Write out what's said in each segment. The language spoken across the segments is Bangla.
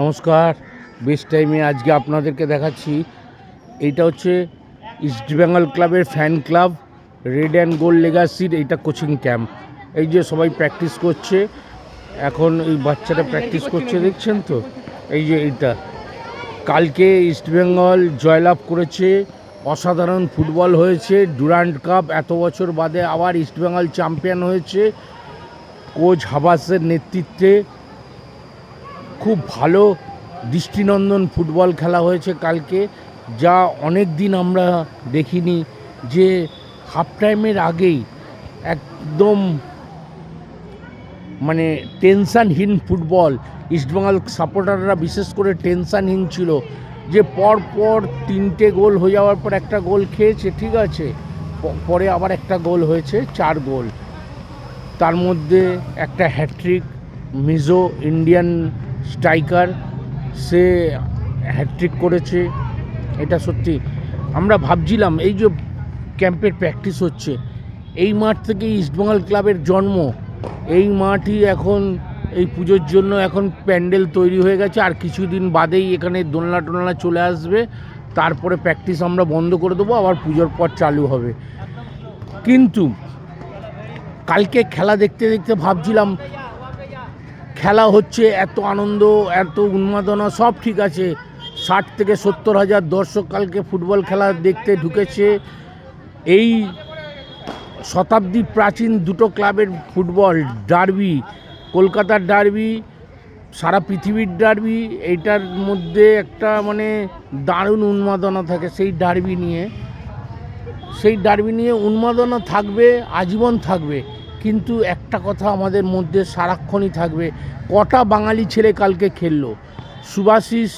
নমস্কার। বেস্ট টাইমে আজকে আপনাদেরকে দেখাচ্ছি। এইটা হচ্ছে ইস্ট বেঙ্গল ক্লাবের fan club red and gold লেগাসির এইটা কোচিং ক্যাম্প। এই যে সবাই প্র্যাকটিস করছে, এখন এই বাচ্চাটা প্র্যাকটিস করছে, দেখছেন তো? এই যে এইটা কালকে ইস্ট বেঙ্গল জয়লাভ করেছে, অসাধারণ ফুটবল হয়েছে, ডুরান্ড কাপ এত বছর বাদে আবার ইস্ট বেঙ্গল চ্যাম্পিয়ন হয়েছে কোচ হাবাসের নেতৃত্বে। খুব ভালো দৃষ্টিনন্দন ফুটবল খেলা হয়েছে কালকে, যা অনেক দিন আমরা দেখিনি। যে হাফ টাইমের আগেই একদম মানে টেনশানহীন ফুটবল, ইস্টবেঙ্গল সাপোর্টাররা বিশেষ করে টেনশানহীন ছিল যে পর 3টে গোল হয়ে যাওয়ার পর একটা গোল খেয়েছে, ঠিক আছে, পরে আবার একটা গোল হয়েছে, 4 গোল, তার মধ্যে একটা হ্যাট্রিক। মিজো ইন্ডিয়ান স্ট্রাইকার, সে হ্যাট্রিক করেছে। এটা সত্যি আমরা ভাবছিলাম এই যে ক্যাম্পের প্র্যাকটিস হচ্ছে, এই মাঠ থেকে ইস্টবেঙ্গল ক্লাবের জন্ম। এই মাঠই এখন এই পুজোর জন্য এখন প্যান্ডেল তৈরি হয়ে গেছে, আর কিছুদিন বাদেই এখানে দোলনা টোলনা চলে আসবে, তারপরে প্র্যাকটিস আমরা বন্ধ করে দেবো, আবার পুজোর পর চালু হবে। কিন্তু কালকে খেলা দেখতে দেখতে ভাবছিলাম, খেলা হচ্ছে, এত আনন্দ, এত উন্মাদনা, সব ঠিক আছে, 60 থেকে 70 হাজার দর্শক কালকে ফুটবল খেলা দেখতে ঢুকেছে। এই শতাব্দী প্রাচীন দুটো ক্লাবের ফুটবল ডার্বি, কলকাতার ডার্বি, সারা পৃথিবীর ডার্বি, এইটার মধ্যে একটা মানে দারুণ উন্মাদনা থাকে। সেই ডার্বি নিয়ে উন্মাদনা থাকবে, আজীবন থাকবে। কিন্তু একটা কথা আমাদের মধ্যে সারাক্ষণই থাকবে, কটা বাঙালি ছেলে কালকে খেললো। সুভাশিস,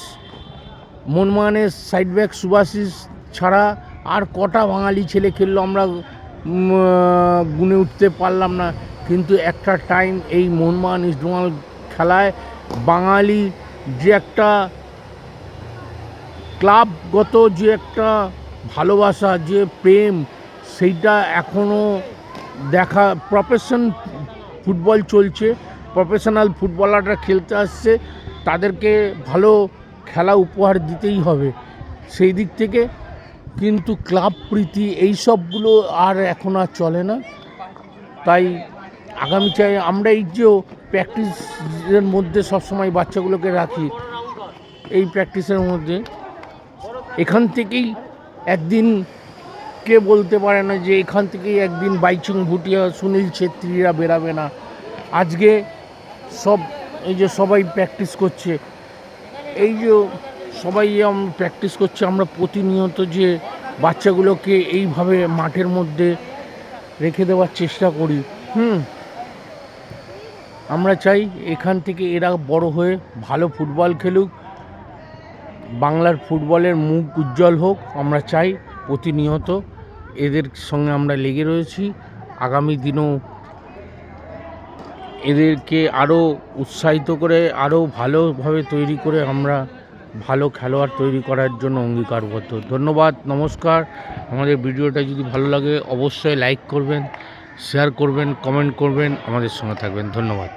মোহনবাগানের সাইড ব্যাক সুভাশিস ছাড়া আর কটা বাঙালি ছেলে খেললো আমরা গুনে উঠতে পারলাম না। কিন্তু একটা টাইম এই মোহনবাগান ইস্টবেঙ্গল খেলায় বাঙালি যে একটা ক্লাবগত যে একটা ভালোবাসা, যে প্রেম, সেইটা এখনও দেখা। ফুটবল চলছে, প্রফেশনাল ফুটবলাররা খেলতে আসছে, তাদেরকে ভালো খেলা উপহার দিতেই হবে সেই দিক থেকে। কিন্তু ক্লাব প্রীতি এই সবগুলো আর এখন আর চলে না। তাই আগামী চাই আমরা এই যে প্র্যাকটিসের মধ্যে সবসময় বাচ্চাগুলোকে রাখি, এই প্র্যাকটিসের মধ্যে এখান থেকেই একদিন, কে বলতে পারে না যে এখান থেকেই একদিন বাইচুং ভুটিয়া, সুনীল ছেত্রীরা বেরাবে না। আজকে এই যে সবাই প্র্যাকটিস করছে, এই যে সবাই প্র্যাকটিস করছে, আমরা প্রতিনিয়ত যে বাচ্চাগুলোকে এইভাবে মাঠের মধ্যে রেখে দেওয়ার চেষ্টা করি। আমরা চাই এখান থেকে এরা বড় হয়ে ভালো ফুটবল খেলুক, বাংলার ফুটবলের মুখ উজ্জ্বল হোক। আমরা চাই প্রতিনিয়ত এদের সঙ্গে আমরা লেগে রয়েছি। আগামী দিনেও এদেরকে আরও উৎসাহিত করে, আরও ভালোভাবে তৈরি করে আমরা ভালো খেলোয়াড় তৈরি করার জন্য অঙ্গীকারবদ্ধ। ধন্যবাদ, নমস্কার। আমাদের ভিডিওটা যদি ভালো লাগে অবশ্যই লাইক করবেন, শেয়ার করবেন, কমেন্ট করবেন, আমাদের সঙ্গে থাকবেন। ধন্যবাদ।